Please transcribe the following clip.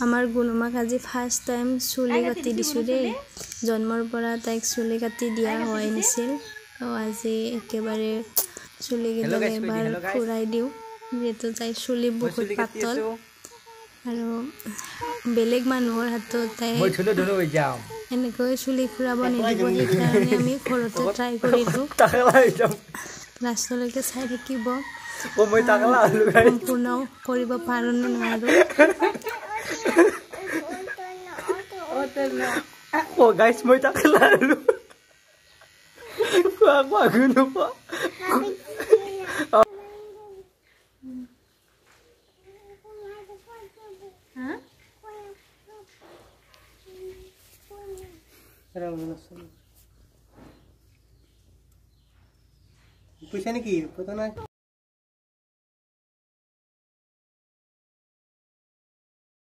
আমাৰ গুণমাক আজি first time চুলি কাটি দিছোঁ দেই জন্মৰ পৰা তাইক চুলি কাটি দিয়া হোৱাই নাছিল তো আজি একেবাৰে চুলিকেইডাল এবাৰ খুৰাই দিওঁ যিহেতু তাইৰ চুলি বহুত পাতল আৰু বেলেগ মানুহৰ হাতত তাই এনেকৈ চুলি খুৰাব নিদিব সেইকাৰণে আমি ঘৰতে ট্ৰাই কৰিলোঁ লাষ্টলৈকে চাই থাকিব সম্পূৰ্ণ কৰিব পাৰোঁ নে নোৱাৰোঁ Oh guys, mau tak lalu. Aku lupa. Hah? Puisa ni ki, puto na.